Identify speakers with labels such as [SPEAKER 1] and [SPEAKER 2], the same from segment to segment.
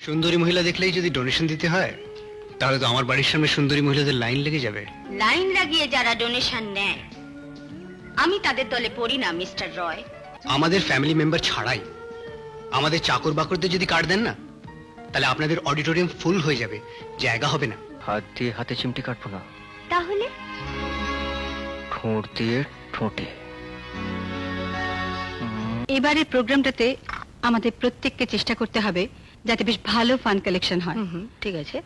[SPEAKER 1] সুন্দরী মহিলা দেখলেই যদি ডোনেশন দিতে হয় তাহলে তো আমার বাড়ির সামনে সুন্দরী মহিলাদের লাইন লেগে যাবে।
[SPEAKER 2] লাইন লাগিয়ে যারা ডোনেশন নেয় আমি তাদের দলে পড়ি না মিস্টার রয়।
[SPEAKER 1] আমাদের ফ্যামিলি মেম্বার ছাড়াই আমাদের চাকর বাকরদের যদি কার্ড দেন না তাহলে আপনাদের অডিটোরিয়াম ফুল হয়ে যাবে, জায়গা হবে না।
[SPEAKER 3] হাত দিয়ে হাতে চিমটি কাটবো না,
[SPEAKER 2] তাহলে
[SPEAKER 3] ঠোঁট দিয়ে ঠোঁটে।
[SPEAKER 4] এবারের প্রোগ্রামটাতে আমাদের প্রত্যেককে চেষ্টা করতে হবে যাতে বেশ ভালো ফান্ড কালেকশন হয়।
[SPEAKER 2] ঠিক আছে,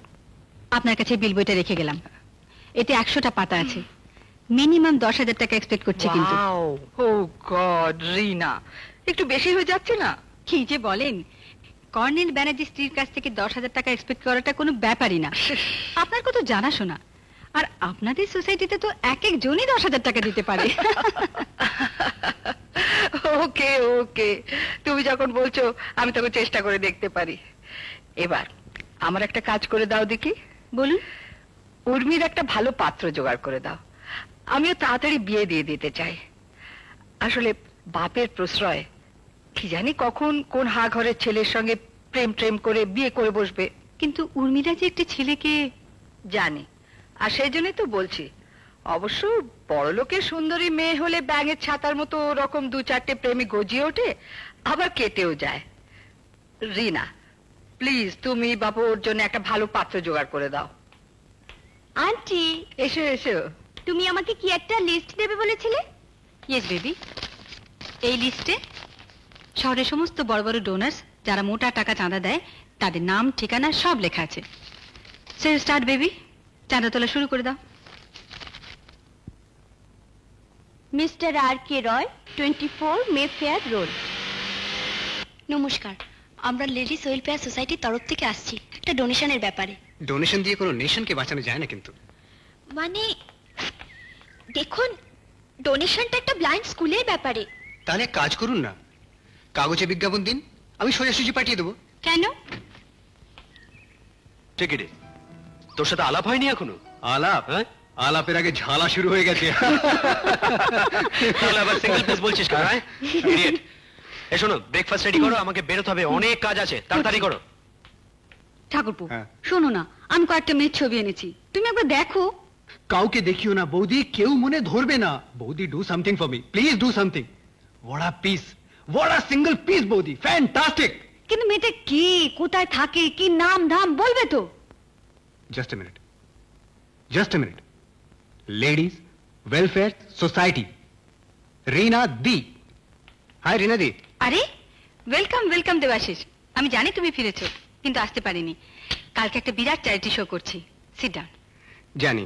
[SPEAKER 4] আপনার কাছে বিল বইটা রেখে গেলাম। এতে 100টা পাতা আছে। মিনিমাম 10,000 টাকা এক্সপেক্ট করছি কিন্তু।
[SPEAKER 5] ও গড রিনা, একটু বেশি হয়ে যাচ্ছে না?
[SPEAKER 4] কি যে বলেন, কর্নেল ব্যানার্জি স্ত্রীর কাছ থেকে 10,000 টাকা এক্সপেক্ট করাটা কোনো ব্যাপারই না। আপনার কত জানাশোনা, আর আপনাদের সোসাইটিতে তো এক এক জনই 10,000 টাকা দিতে পারে।
[SPEAKER 5] ওকে ওকে, তুমি যখন বলছো আমি তখন চেষ্টা করে দেখতে পারি। এবার আমার একটা কাজ করে দাও দেখি।
[SPEAKER 4] বলুন।
[SPEAKER 5] উর্মির একটা ভালো পাত্র জোগাড় করে দাও, আমিও তাড়াতাড়ি বিয়ে দিয়ে দিতে চাই। আসলে বাপের প্রশ্রয়, কি জানি কখন কোন হা ঘরের ছেলের সঙ্গে প্রেম প্রেম করে বিয়ে করে বসবে।
[SPEAKER 4] কিন্তু উর্মিলা যে একটি ছেলেকে
[SPEAKER 5] জানি, আর সেই জন্যই তো বলছি। অবশ্য বড়লোকের সুন্দরী মেয়ে হলে ব্যাঙের ছাতার মতো ওরকম 2-4টে প্রেমে গজিয়ে ওঠে, আবার কেটেও যায়। রিনা প্লিজ, তুমি বাবু ওর জন্য একটা ভালো পাত্র জোগাড় করে দাও।
[SPEAKER 2] আন্টি
[SPEAKER 5] এসো এসো।
[SPEAKER 2] তুমি আমাকে কি একটা লিস্ট দেবে বলেছিলে?
[SPEAKER 4] ইয়েস বেবি, এই লিস্টে শহরের সমস্ত বড় বড় ডোনার্স যারা মোটা টাকা চাঁদা দেয় তাদের নাম ঠিকানা সব লেখা আছে। সো স্টার্ট বেবি, চাঁদা তোলা শুরু করে দাও।
[SPEAKER 2] মিস্টার আর কে রয়, 24 মে ফেয়ার রোড। নমস্কার, আমরা লেডিস ওয়েলফেয়ার সোসাইটির তরফ থেকে আসছি একটা ডোনেশনের ব্যাপারে।
[SPEAKER 1] ডোনেশন দিয়ে কোনো নেশনকে বাঁচানো যায় না কিন্তু।
[SPEAKER 2] মানে দেখুন, ডোনেশনটা একটা ব্লাইন্ড স্কুলের ব্যাপারে।
[SPEAKER 1] তাহলে এক কাজ করুন না, কাগজে বিজ্ঞাপন দিন, আমি সোজাসুজি পাঠিয়ে দেবো।
[SPEAKER 2] কেন?
[SPEAKER 3] ঠিক রে, তোর সাথে আলাপ হয়নি এখনো?
[SPEAKER 1] আলাপ? হ্যাঁ, আলাপের আগে ঝালা শুরু হয়ে গেছে।
[SPEAKER 3] তাহলে আবার সিঙ্গেল পিস বলছিস কেন? ইডিয়েট। এ শোনো, ব্রেকফাস্ট রেডি করো, আমাকে বেরোতে হবে, অনেক কাজ আছে, তাড়াতাড়ি করো।
[SPEAKER 4] ঠাকুরপো
[SPEAKER 1] হ্যাঁ।
[SPEAKER 4] শোনো না, আমি কয়েকটা মেয়ের ছবি এনেছি, তুমি একবার দেখো।
[SPEAKER 1] কাউকে দেখিও না বৌদি, কেউ মনে ধরবে না। বৌদি, do something for me, please do something. What a piece, what a single piece বৌদি, ফ্যান্টাস্টিক।
[SPEAKER 4] কিন্তু মেয়েটা কি, কোথায় থাকে, কি নাম ধাম বলবে তো?
[SPEAKER 1] Just a minute, just a minute. Ladies welfare society, Rina di. Hi Rina di.
[SPEAKER 4] আরে ওয়েলকাম ওয়েলকাম দেবাশিস, আমি জানি তুমি ফিরেছো, কিন্তু আসতে পারিনি। কালকে একটা বিরাট চ্যারিটি শো করছি, সিট ডাউন।
[SPEAKER 1] জানি,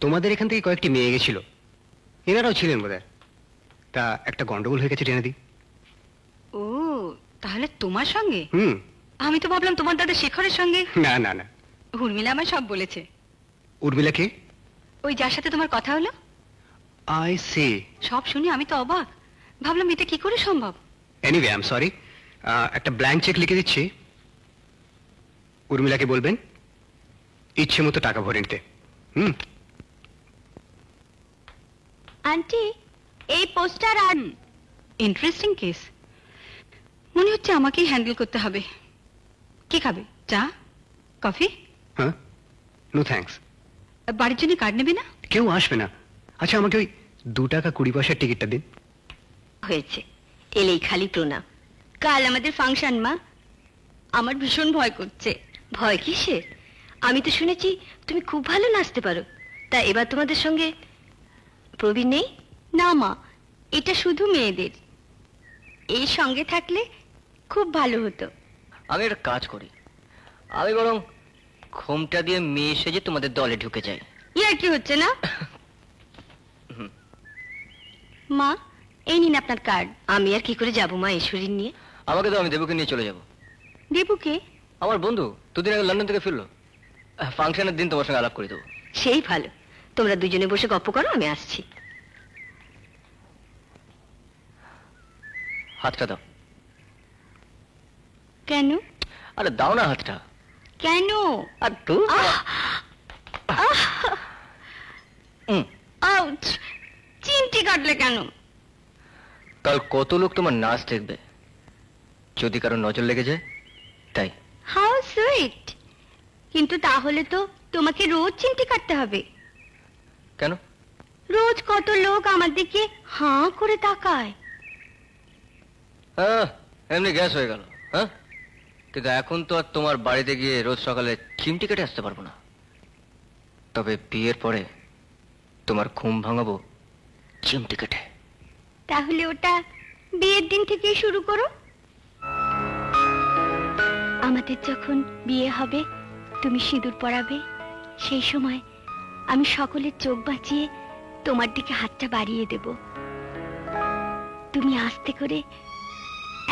[SPEAKER 1] তোমাদের এখান থেকে কয়েকটি মেয়ে গেছিল, এনারাও ছিলেন বোধহয়। তা একটা গন্ডগোল হয়ে গেছে রিনা দি।
[SPEAKER 4] ও, তাহলে তোমার সঙ্গে?
[SPEAKER 1] হুম।
[SPEAKER 4] আমি তো ভাবলাম তোমার দাদা শেখরের সঙ্গে।
[SPEAKER 1] না না না।
[SPEAKER 4] উর্মিলা আমায় সব বলেছে।
[SPEAKER 1] উর্মিলা কে?
[SPEAKER 4] ওই যার সাথে তোমার কথা হলো।
[SPEAKER 1] I say.
[SPEAKER 4] সব শুনে আমি তো অবাক, ভাবলাম এটা কি করে সম্ভব।
[SPEAKER 1] এনিওয়ে আই এম সরি, একটা ব্ল্যাঙ্ক চেক লিখে দিচ্ছি, উর্মিলাকে বলবেন ইচ্ছে মতো টাকা ভরে নিতে। হুম।
[SPEAKER 2] আন্টি, এই পোস্টার আর
[SPEAKER 4] ইন্টারেস্টিং কেস, মনে হচ্ছে আমাকেই হ্যান্ডেল করতে হবে। কি খাবে, চা, কফি?
[SPEAKER 1] হ্যাঁ, নো থ্যাঙ্কস।
[SPEAKER 4] বাড়ির জন্য কার্ড নেবে না?
[SPEAKER 1] কেউ আসবে না। আচ্ছা, আমাকে ওই 2 টাকা 20 পয়সার টিকিটটা দিন।
[SPEAKER 2] হয়েছে, এলেই খালি প্রণাম। কাল আমাদের ফাংশন মা, আমার ভীষণ ভয় করছে। ভয় কিসের? আমি তো শুনেছি তুমি খুব ভালো নাচতে পারো। তা এবার তোমাদের সঙ্গে প্রবীণ নেই? না মা, এটা শুধু মেয়েদের। এই সঙ্গে থাকলে খুব ভালো হতো।
[SPEAKER 3] আমি একটা কাজ করি, আমি বরং ঘোমটা দিয়ে মেয়ে সেজে তোমাদের দলে ঢুকে যাই।
[SPEAKER 2] ইয়ার কি হচ্ছে না? মা, এই নিন আপনার কার্ড। আমি আর কি করে যাবো মা এই শরীর নিয়ে?
[SPEAKER 3] আমাকে তো, আমি দেবুকে নিয়ে চলে যাব।
[SPEAKER 2] দেবুকে?
[SPEAKER 3] আমার বন্ধু, 2 দিন আগে লন্ডন থেকে ফিরলো। ফাংশনের দিন তোমার সঙ্গে আলাপ করে দেবো।
[SPEAKER 2] সেই ভালো, তোমরা দুজনে বসে গপ্প করো, আমি আসছি।
[SPEAKER 3] হাতটা দাও।
[SPEAKER 2] কেন?
[SPEAKER 3] আরে দাও না হাতটা।
[SPEAKER 2] কেন?
[SPEAKER 3] আর তুই
[SPEAKER 2] আউচ! চিমটি কাটলে কেন?
[SPEAKER 3] কাল কত লোক তোমার নাচ দেখবে, যদি কারো নজর লেগে যায় তাই।
[SPEAKER 2] How sweet. কিন্তু তাহলে তো তোমাকে রোজ চিমটি কাটতে হবে।
[SPEAKER 3] কেন?
[SPEAKER 2] রোজ কত লোক আমার দিকে হাঁ করে তাকায়।
[SPEAKER 3] হ্যাঁ, এমনি গ্যাস হয়ে গেল। হ্যাঁ, কিন্তু এখন তো আর তোমার বাড়িতে গিয়ে রোজ সকালে চিমটি কেটে আসতে পারবো না। তবে বিয়ের পরে তোমার ঘুম ভাঙাবো চিমটি কেটে।
[SPEAKER 2] তাহলে ওটা বিয়ের দিন থেকেই শুরু করো। আমাদের যখন বিয়ে হবে, তুমি সিঁদুর পরাবে, সেই সময় আমি সকলের চোখ বাঁচিয়ে তোমার দিকে হাতটা বাড়িয়ে দেব। তুমি আস্তে করে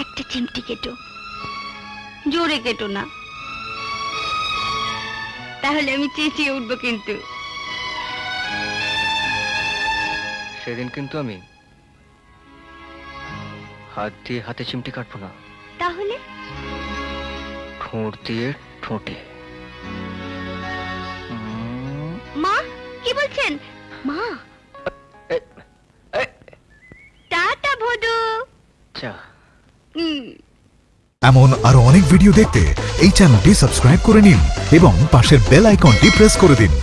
[SPEAKER 2] একটা চিমটি কেটো, জোরে কেটো না, তাহলে আমি চেঁচিয়ে উঠবো। কিন্তু
[SPEAKER 3] সেদিন কিন্তু আমি হাত দিয়ে হাতে চিমটি কাটবো না।
[SPEAKER 2] তাহলে
[SPEAKER 3] ঠোঁট দিয়ে ঠোঁটে।
[SPEAKER 2] মা কি বলছেন? মা, টাটা ভদু।
[SPEAKER 3] আচ্ছা,
[SPEAKER 6] এমন আরো অনেক ভিডিও দেখতে এই চ্যানেলটি সাবস্ক্রাইব করে নিন এবং পাশের বেল আইকনটি প্রেস করে দিন।